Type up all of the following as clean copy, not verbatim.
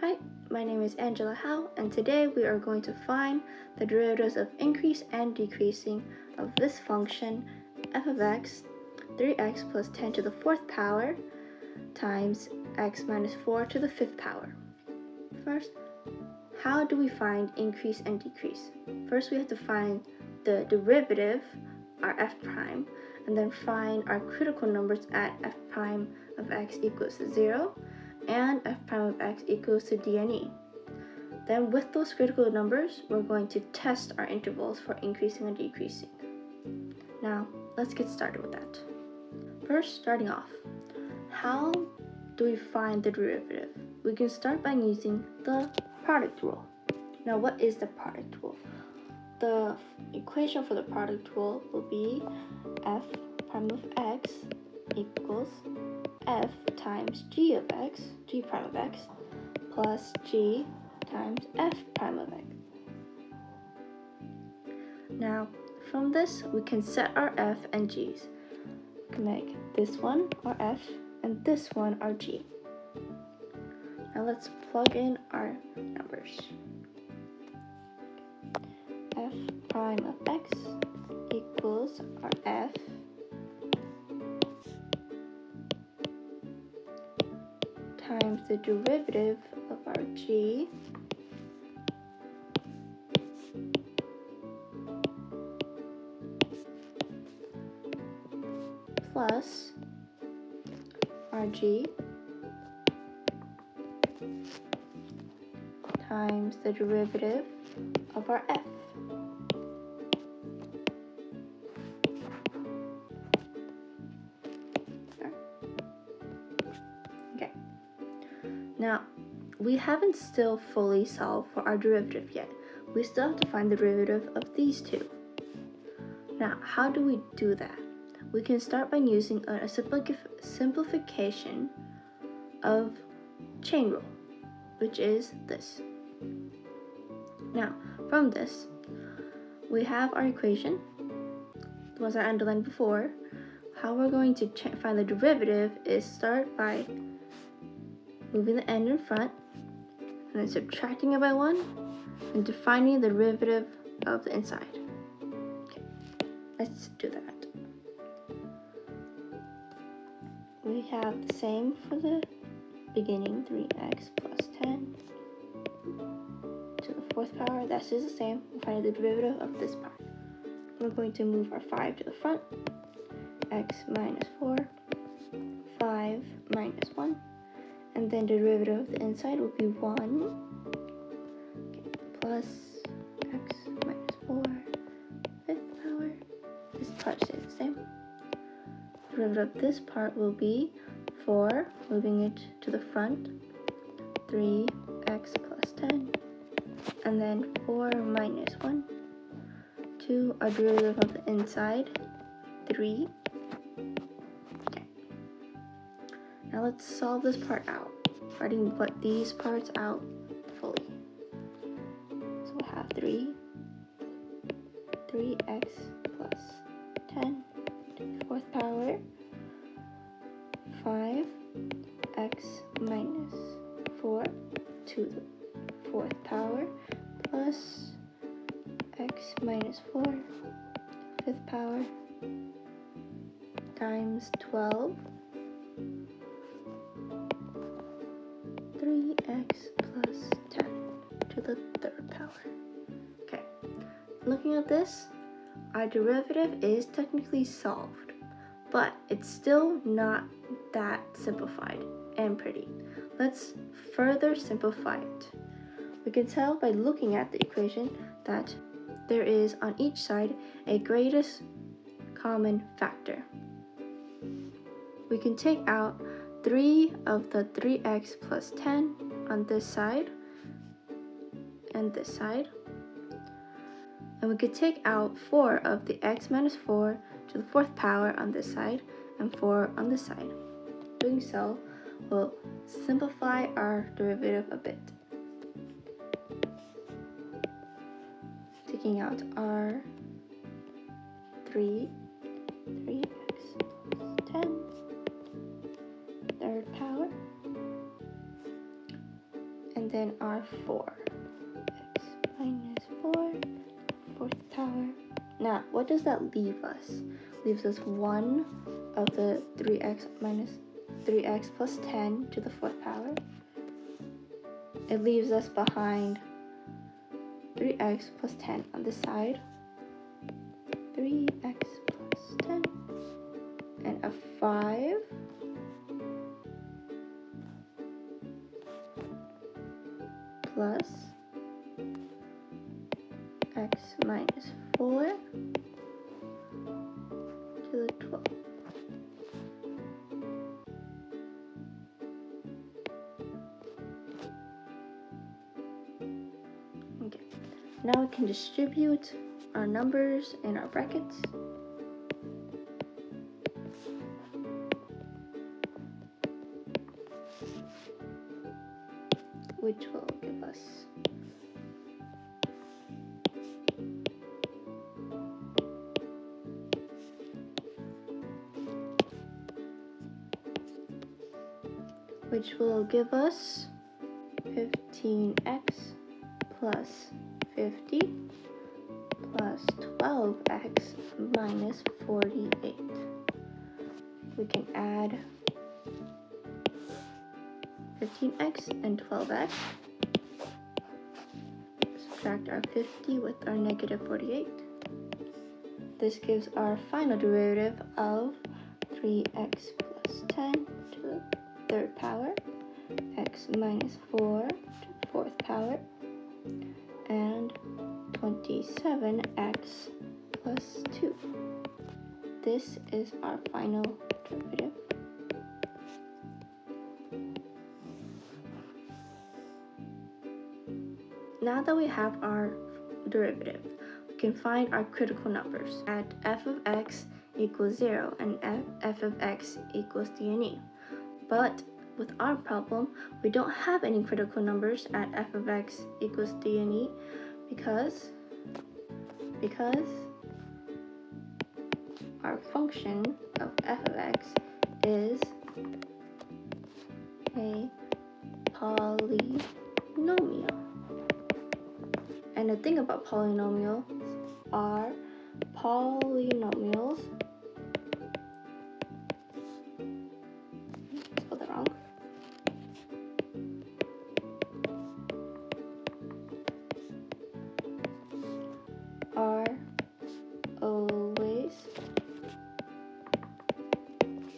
Hi, my name is Angela Howe, and today we are going to find the derivatives of increase and decreasing of this function f of x, 3x plus 10 to the 4th power times x minus 4 to the 5th power. First, how do we find increase and decrease? First, we have to find the derivative, our f prime, and then find our critical numbers at f prime of x equals to 0 and f prime of x equals to d and e. Then with those critical numbers, we're going to test our intervals for increasing and decreasing. Now, let's get started with that. First, starting off, how do we find the derivative? We can start by using the product rule. Now, what is the product rule? The equation for the product rule will be f prime of x equals f times g of x, g prime of x, plus g times f prime of x. Now, from this, we can set our f and g's. We can make this one our f and this one our g. Now let's plug in our numbers. F prime of x equals our f times the derivative of our g plus our g times the derivative of our f. Okay. Now, we haven't still fully solved for our derivative yet. We still have to find the derivative of these two. Now, how do we do that? We can start by using a simplification of chain rule, which is this. Now, from this, we have our equation, the ones I underlined before. How we're going to find the derivative is start by moving the end in front, and then subtracting it by 1, and defining the derivative of the inside. Okay, let's do that. We have the same for the beginning, 3x plus 10 to the 4th power. That's just the same. We'll find the derivative of this part. We're going to move our 5 to the front, x minus 4, 5 minus 1, and then the derivative of the inside will be 1 plus x minus 4, 5th power. This part stays the same. The derivative of this part will be 4, moving it to the front, 3x plus 10, and then 4 minus 1, 2, our derivative of the inside, 3. Okay. Now let's solve this part out, writing these parts out fully. So we'll have 3x plus 10 to the 4th power, 5x minus 4 to the 4th power, plus x minus 4, 5th power, times 12, 3x plus 10 to the 3rd power. Okay, looking at this, our derivative is technically solved, but it's still not that simplified and pretty. Let's further simplify it. We can tell by looking at the equation that there is on each side a greatest common factor. We can take out 3 of the 3x plus 10 on this side and this side. And we could take out 4 of the x minus 4 to the 4th power on this side and 4 on this side. Doing so will simplify our derivative a bit. Taking out our 3x plus 10, 3rd power, and then our 4. X minus 4, fourth power. Now, what does that leave us? Leaves us 1 of the 3x plus 10 to the fourth power. It leaves us behind 3x plus 10 on this side. 3x plus 10 and a 5 plus x minus 4 to the 12. Okay, now we can distribute our numbers in our brackets. Which will give us which will give us 15x plus 50 plus 12x minus 48. We can add 15x and 12x. Subtract our 50 with our negative 48. This gives our final derivative of 3x plus 10 to the third power, x minus 4 to the fourth power, and 27x plus 2. This is our final derivative. Now that we have our derivative, we can find our critical numbers at f of x equals 0 and f of x equals d and e. But with our problem, we don't have any critical numbers at f of x equals d and e because our function of f of x is a polynomial. And the thing about polynomials are polynomials, spelled that wrong, are always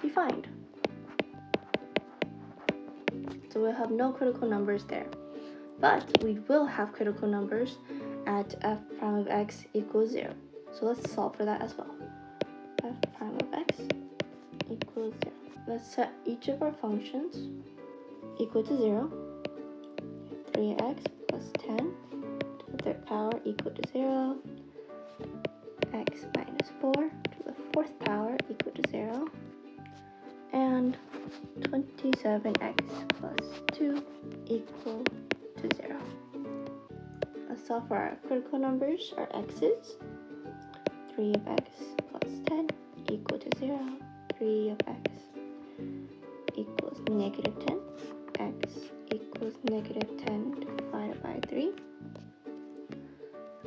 defined. So we'll have no critical numbers there. But we will have critical numbers at f prime of x equals 0. So let's solve for that as well. F prime of x equals 0. Let's set each of our functions equal to 0. 3x plus 10 to the third power equal to 0. X minus 4 to the fourth power equal to 0. And 27x plus 2 equal to 0. Let's solve for our critical numbers, our x's. 3 of x plus 10 equal to 0. 3 of x equals negative 10. X equals negative 10 divided by 3.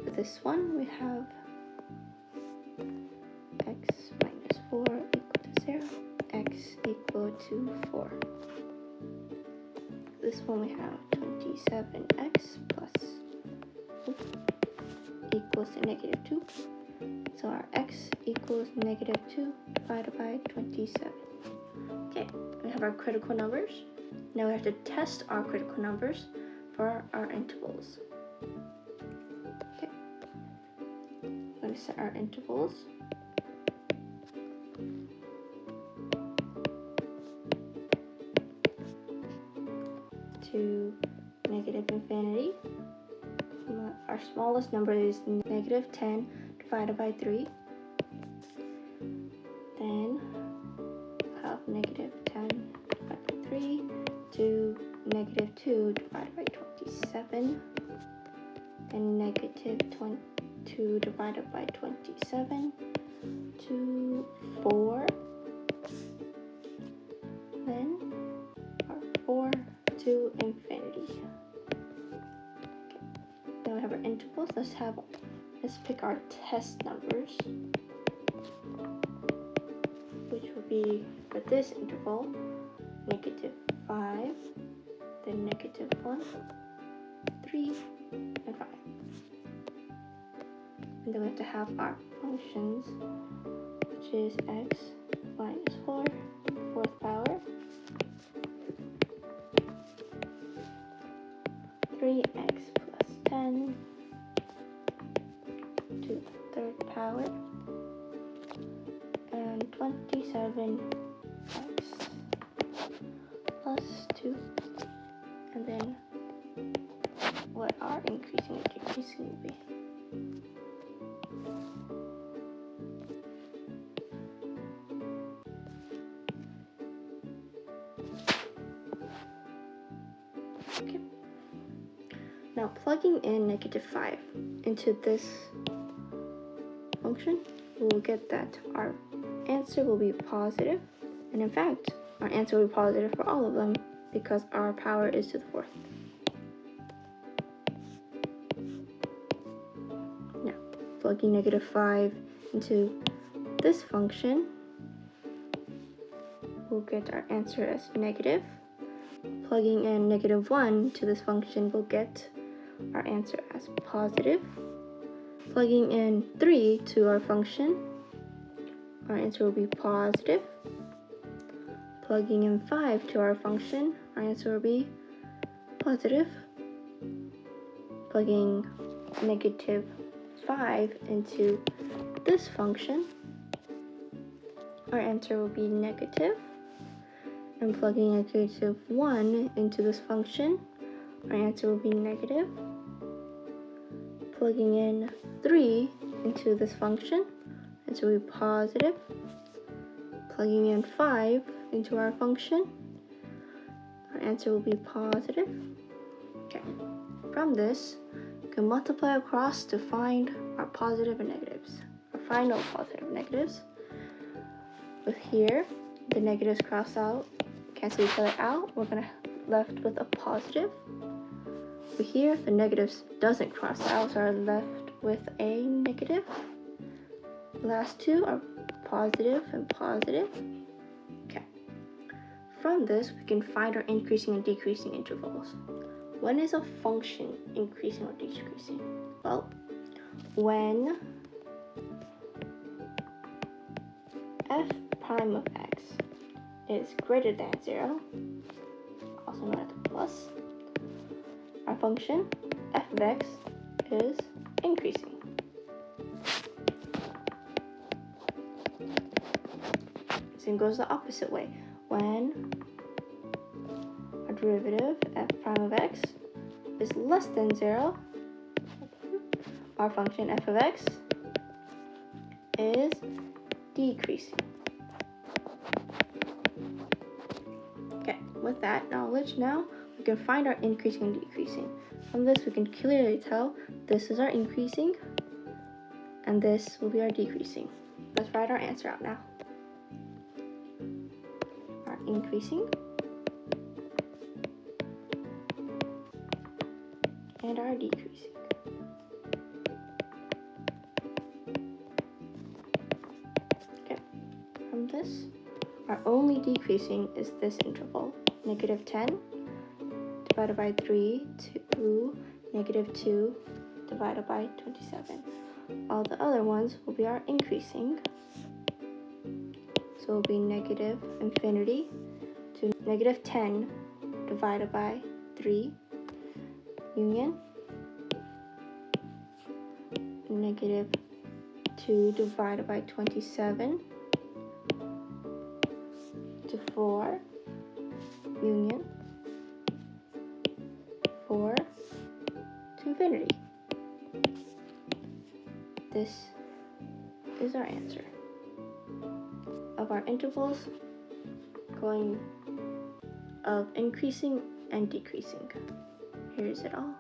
For this one, we have x minus 4 equal to 0. X equal to 4. This one we have 27x plus equals to negative 2. So our x equals negative 2 divided by 27. Okay, we have our critical numbers. Now we have to test our critical numbers for our intervals. Okay, I'm going to set our intervals to negative infinity. Our smallest number is negative 10 divided by 3. Then we'll have negative 10 divided by 3 to negative 2 divided by 27. And negative 2 divided by 27 to 4. Then our 4 to infinity. examples. Let's pick our test numbers, which will be for this interval -5, then -1, 3, and 5. And then we have to have our functions, which is x minus 4, fourth power, 3x plus 10 to the third power, and 27x plus 2, and then what our increasing and decreasing will be. Okay. Now plugging in -5 into this function, we'll get that our answer will be positive, and in fact, our answer will be positive for all of them because our power is to the fourth. Now, plugging -5 into this function, we'll get our answer as negative. Plugging in -1 to this function, we'll get our answer as positive. Plugging in 3 to our function, our answer will be positive. Plugging in 5 to our function, our answer will be positive. Plugging -5 into this function, our answer will be negative. And plugging -1 into this function, our answer will be negative. Plugging in 3 into this function, answer will be positive. Plugging in 5 into our function, our answer will be positive. Okay. From this, we can multiply across to find our positive and negatives, our final positive and negatives. With here, the negatives cross out, cancel each other out. We're gonna left with a positive. Over here, the negatives doesn't cross out, so we're left with a negative. The last two are positive and positive. Okay. From this, we can find our increasing and decreasing intervals. When is a function increasing or decreasing? Well, when f prime of x is greater than 0, also known as plus, our function f of x is increasing. Same goes the opposite way. When our derivative f prime of x is less than 0, our function f of x is decreasing. Okay, with that knowledge now, we can find our increasing and decreasing. From this, we can clearly tell this is our increasing, and this will be our decreasing. Let's write our answer out now. Our increasing and our decreasing. Okay, from this, our only decreasing is this interval, -10 divided by 3 to -2 divided by 27. All the other ones will be our increasing. So it will be -infinity to -10 divided by 3 union -2 divided by 27 to 4 union 4 to infinity. This is our answer of our intervals going of increasing and decreasing. Here's it all.